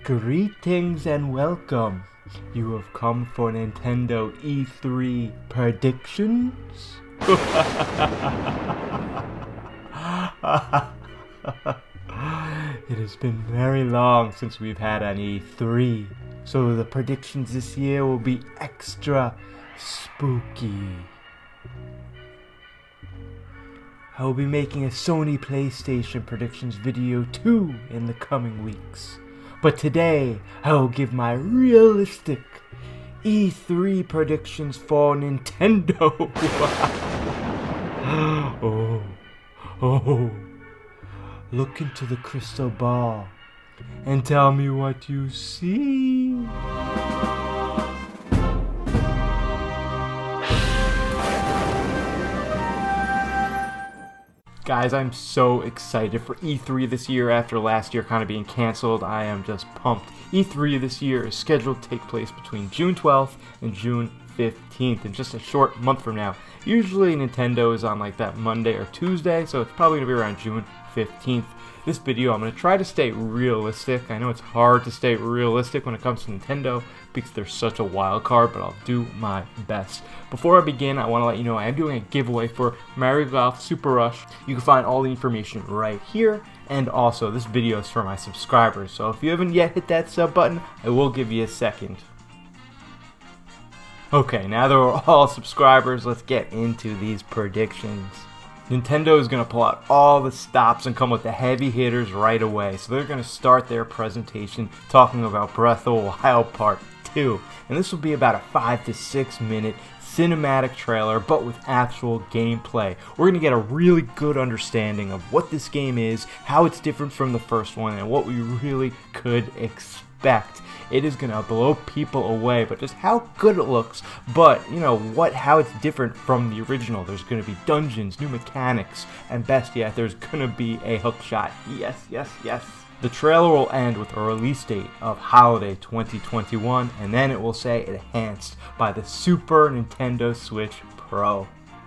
Greetings and welcome. You have come for Nintendo E3 predictions? It has been very long since we've had an E3, so the predictions this year will be extra spooky. I will be making a Sony PlayStation predictions video too in the coming weeks. But today, I will give my realistic E3 predictions for Nintendo. Oh. Look into the crystal ball and tell me what you see. Guys, I'm so excited for E3 this year after last year kind of being canceled. I am just pumped. E3 this year is scheduled to take place between June 12th and June 15th, in just a short month from now. Usually Nintendo is on like that Monday or Tuesday, so it's probably going to be around June 15th. This video, I'm going to try to stay realistic. I know it's hard to stay realistic when it comes to Nintendo because they're such a wild card, but I'll do my best. Before I begin, I want to let you know I am doing a giveaway for Mario Golf Super Rush. You can find all the information right here, and also this video is for my subscribers, so if you haven't yet hit that sub button, I will give you a second. Okay, now that we're all subscribers, let's get into these predictions. Nintendo is going to pull out all the stops and come with the heavy hitters right away. So they're going to start their presentation talking about Breath of the Wild Part 2. And this will be about a 5 to 6 minute cinematic trailer, but with actual gameplay. We're going to get a really good understanding of what this game is, how it's different from the first one, and what we really could expect. It is going to blow people away, but just how good it looks, but how it's different from the original. There's going to be dungeons, new mechanics, and best yet, there's going to be a hook shot. Yes. The trailer will end with a release date of holiday 2021, and then it will say enhanced by the Super Nintendo Switch Pro.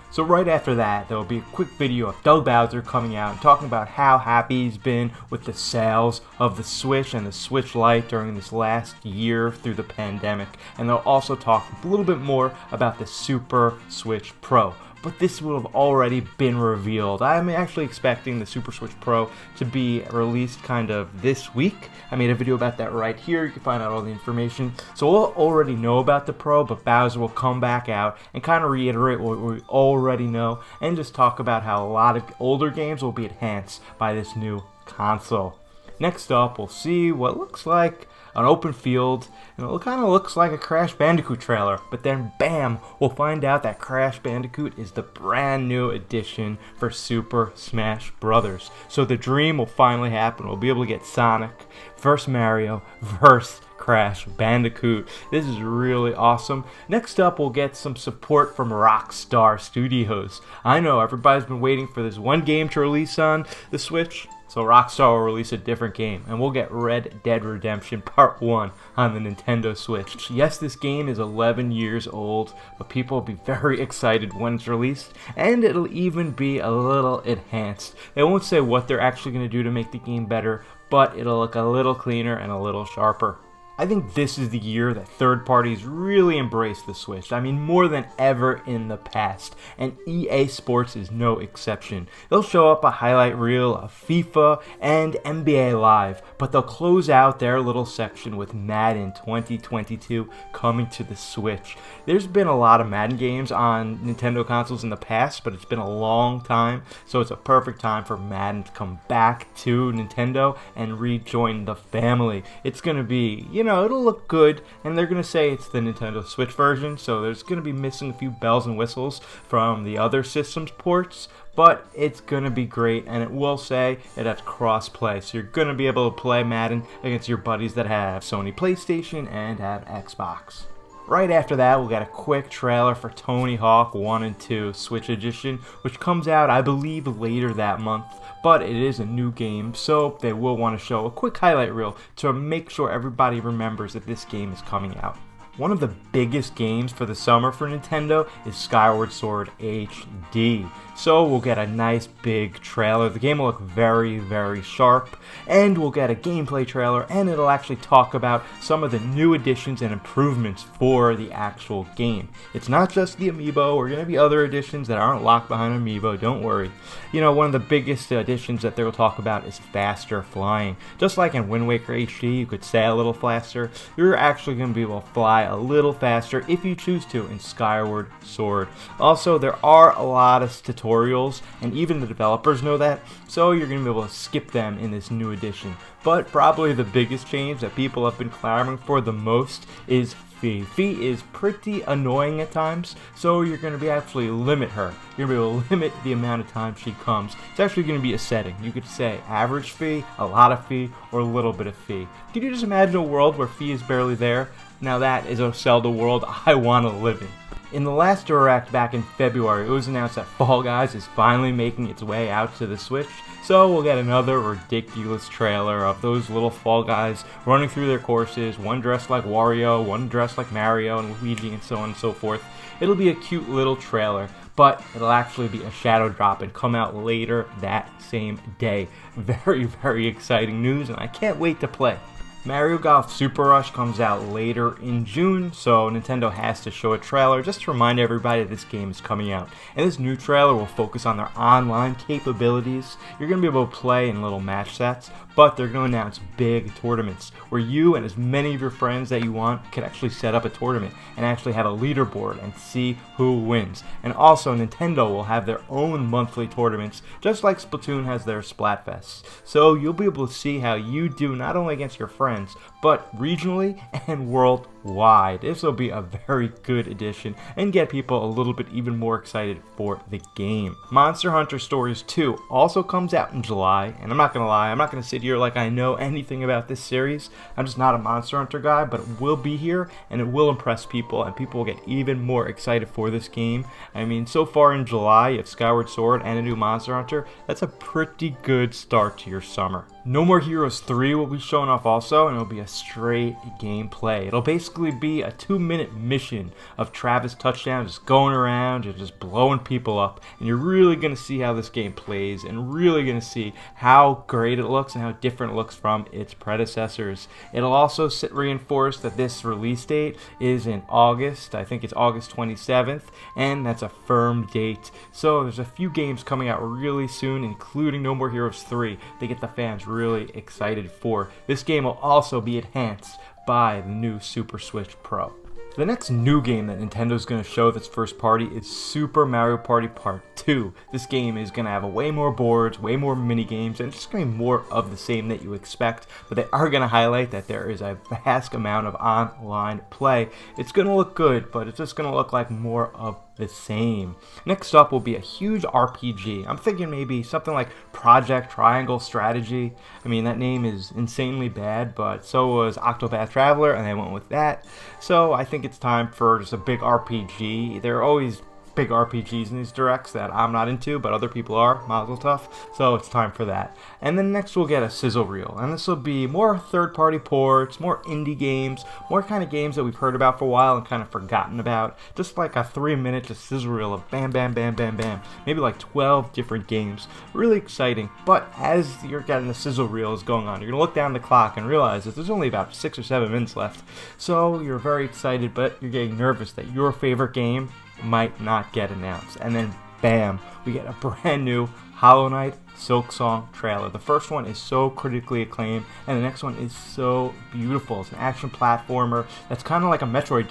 So right after that, there will be a quick video of Doug Bowser coming out and talking about how happy he's been with the sales of the Switch and the Switch Lite during this last year through the pandemic. And they'll also talk a little bit more about the Super Switch Pro. But this will have already been revealed. I'm actually expecting the Super Switch Pro to be released kind of this week. I made a video about that right here. You can find out all the information. So we'll already know about the Pro, but Bowser will come back out and kind of reiterate what we already know and just talk about how a lot of older games will be enhanced by this new console. Next up, we'll see what looks like an open field, and it kind of looks like a Crash Bandicoot trailer, but then bam, we'll find out that Crash Bandicoot is the brand new addition for Super Smash Bros. So the dream will finally happen. We'll be able to get Sonic versus Mario versus Crash Bandicoot. This is really awesome. Next up, we'll get some support from Rockstar Studios. I know everybody's been waiting for this one game to release on the Switch, so Rockstar will release a different game, and we'll get Red Dead Redemption Part 1 on the Nintendo Switch. Yes, this game is 11 years old, but people will be very excited when it's released, and it'll even be a little enhanced. They won't say what they're actually going to do to make the game better, but it'll look a little cleaner and a little sharper. I think this is the year that third parties really embrace the Switch. I mean, more than ever in the past. And EA Sports is no exception. They'll show up a highlight reel of FIFA and NBA Live, but they'll close out their little section with Madden 2022 coming to the Switch. There's been a lot of Madden games on Nintendo consoles in the past, but it's been a long time, so it's a perfect time for Madden to come back to Nintendo and rejoin the family. It's going to be, it'll look good, and they're going to say it's the Nintendo Switch version, so there's going to be missing a few bells and whistles from the other systems ports, but it's going to be great, and it will say it has cross-play, so you're going to be able to play Madden against your buddies that have Sony PlayStation and have Xbox. Right after that, we'll get a quick trailer for Tony Hawk 1 and 2 Switch Edition, which comes out, I believe, later that month. But it is a new game, so they will want to show a quick highlight reel to make sure everybody remembers that this game is coming out. One of the biggest games for the summer for Nintendo is Skyward Sword HD. So we'll get a nice big trailer. The game will look very, very sharp, and we'll get a gameplay trailer, and it'll actually talk about some of the new additions and improvements for the actual game. It's not just the amiibo. We're going to be other additions that aren't locked behind amiibo, don't worry. You know, one of the biggest additions that they'll talk about is faster flying. Just like in Wind Waker HD, you could sail a little faster. You're actually going to be able to fly a little faster if you choose to in Skyward Sword. Also, there are a lot of tutorials, and even the developers know that, so you're going to be able to skip them in this new edition. But probably the biggest change that people have been clamoring for the most is Fee. Fee is pretty annoying at times, so you're going to be actually limit her. You're going to be able to limit the amount of time she comes. It's actually going to be a setting. You could say average Fee, a lot of Fee, or a little bit of Fee. Can you just imagine a world where Fee is barely there? Now that is a Zelda world I want to live in. In the last Direct back in February, it was announced that Fall Guys is finally making its way out to the Switch, so we'll get another ridiculous trailer of those little Fall Guys running through their courses, one dressed like Wario, one dressed like Mario and Luigi, and so on and so forth. It'll be a cute little trailer, but it'll actually be a shadow drop and come out later that same day. Very, very exciting news, and I can't wait to play. Mario Golf Super Rush comes out later in June, so Nintendo has to show a trailer just to remind everybody that this game is coming out. And this new trailer will focus on their online capabilities. You're going to be able to play in little match sets, but they're going to announce big tournaments where you and as many of your friends that you want can actually set up a tournament and actually have a leaderboard and see who wins. And also Nintendo will have their own monthly tournaments, just like Splatoon has their Splatfests. So you'll be able to see how you do not only against your friends, but regionally and worldwide. This will be a very good addition and get people a little bit even more excited for the game. Monster Hunter Stories 2 also comes out in July, and I'm not gonna lie, I'm not gonna sit here like I know anything about this series. I'm just not a Monster Hunter guy, but it will be here and it will impress people, and people will get even more excited for this game. I mean, so far in July, you have Skyward Sword and a new Monster Hunter. That's a pretty good start to your summer. No More Heroes 3 will be showing off also, and it'll be a straight gameplay. It'll basically be a 2-minute mission of Travis Touchdown just going around and just blowing people up, and you're really going to see how this game plays and really going to see how great it looks and how different it looks from its predecessors. It'll also reinforce that this release date is in August. I think it's August 27th, and that's a firm date. So there's a few games coming out really soon, including No More Heroes 3, to get the fans really excited for. This game will also be enhanced by the new Super Switch Pro. The next new game that Nintendo's going to show that's first party is Super Mario Party Part 2. This game is going to have way more boards, way more mini games, and it's just going to be more of the same that you expect, but they are going to highlight that there is a vast amount of online play. It's going to look good, but it's just going to look like more of the same. Next up will be a huge RPG. I'm thinking maybe something like Project Triangle Strategy. I mean, that name is insanely bad, but so was Octopath Traveler, and they went with that. So I think it's time for just a big RPG. They're always big RPGs in these directs that I'm not into, but other people are, Mazel Tov, so it's time for that. And then next we'll get a Sizzle Reel, and this will be more third-party ports, more indie games, more kind of games that we've heard about for a while and kind of forgotten about, just like a 3-minute just Sizzle Reel of bam, bam, bam, bam, bam, maybe like 12 different games. Really exciting, but as you're getting the Sizzle Reels going on, you're going to look down the clock and realize that there's only about 6 or 7 minutes left, so you're very excited, but you're getting nervous that your favorite game might not get announced. And then bam, we get a brand new Hollow Knight Silksong trailer. The first one is so critically acclaimed, and the next one is so beautiful. It's an action platformer that's kind of like a Metroid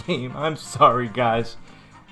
game. I'm sorry, guys.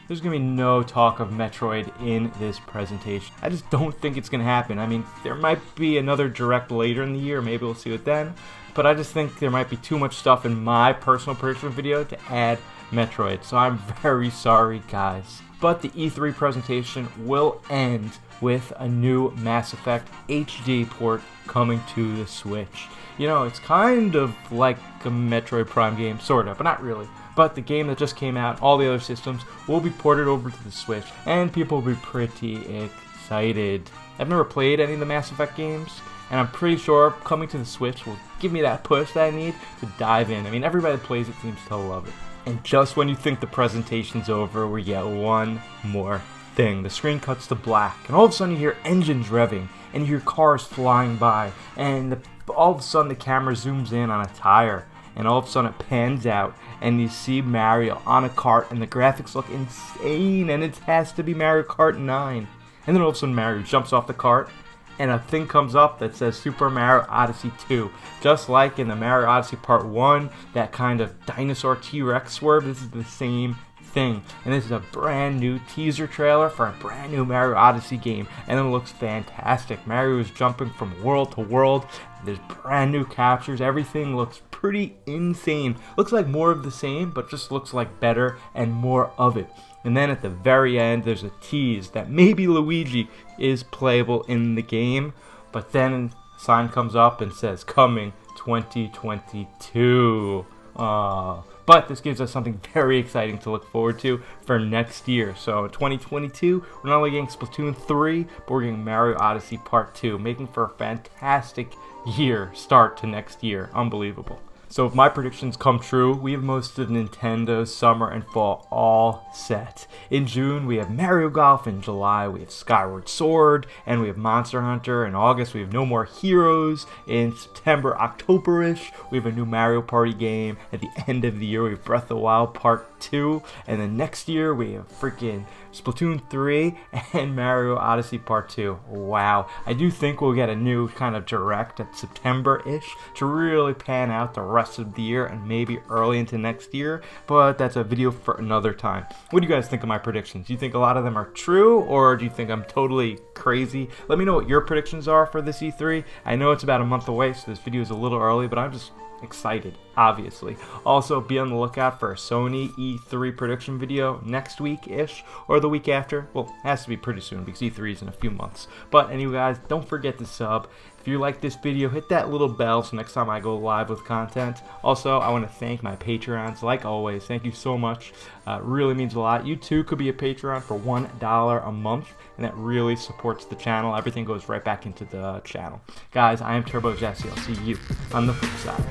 There's going to be no talk of Metroid in this presentation. I just don't think it's going to happen. I mean, there might be another Direct later in the year. Maybe we'll see it then. But I just think there might be too much stuff in my personal prediction video to add Metroid. So I'm very sorry, guys. But the E3 presentation will end with a new Mass Effect HD port coming to the Switch. You know, it's kind of like a Metroid Prime game, sort of, but not really. But the game that just came out, all the other systems, will be ported over to the Switch, and people will be pretty excited. I've never played any of the Mass Effect games, and I'm pretty sure coming to the Switch will give me that push that I need to dive in. I mean, everybody that plays it seems to love it. And just when you think the presentation's over, we get one more thing. The screen cuts to black, and all of a sudden you hear engines revving, and you hear cars flying by, and all of a sudden the camera zooms in on a tire, and all of a sudden it pans out, and you see Mario on a cart, and the graphics look insane, and it has to be Mario Kart 9. And then all of a sudden Mario jumps off the cart, and a thing comes up that says Super Mario Odyssey 2. Just like in the Mario Odyssey Part 1, that kind of dinosaur T-Rex swerve, this is the same thing. And this is a brand new teaser trailer for a brand new Mario Odyssey game, and it looks fantastic. Mario is jumping from world to world. There's brand new captures. Everything looks pretty insane. Looks like more of the same, but just looks like better and more of it. And then at the very end, there's a tease that maybe Luigi is playable in the game, but then a sign comes up and says, coming 2022. But this gives us something very exciting to look forward to for next year. So in 2022, we're not only getting Splatoon 3, but we're getting Mario Odyssey Part 2, making for a fantastic year start to next year. Unbelievable. So if my predictions come true, we have most of Nintendo's summer and fall all set. In June, we have Mario Golf. In July, we have Skyward Sword, and we have Monster Hunter. In August, we have No More Heroes. In September, October-ish, we have a new Mario Party game. At the end of the year, we have Breath of the Wild Part 2. And then next year, we have freaking Splatoon 3 and Mario Odyssey Part 2. Wow. I do think we'll get a new kind of direct at September-ish to really pan out the rest of the year and maybe early into next year, but that's a video for another time. What do you guys think of my predictions? Do you think a lot of them are true, or do you think I'm totally crazy? Let me know what your predictions are for this E3. I know it's about a month away, so this video is a little early, but I'm just excited, obviously. Also, be on the lookout for a Sony E3 prediction video next week-ish, or the week after. Well, it has to be pretty soon because E3 is in a few months. But anyway, guys, don't forget to sub. If you like this video, hit that little bell so next time I go live with content. Also, I want to thank my Patreons. Like always, thank you so much. It really means a lot. You too could be a Patreon for $1 a month, and that really supports the channel. Everything goes right back into the channel. Guys, I am Turbo Jesse. I'll see you on the flip side.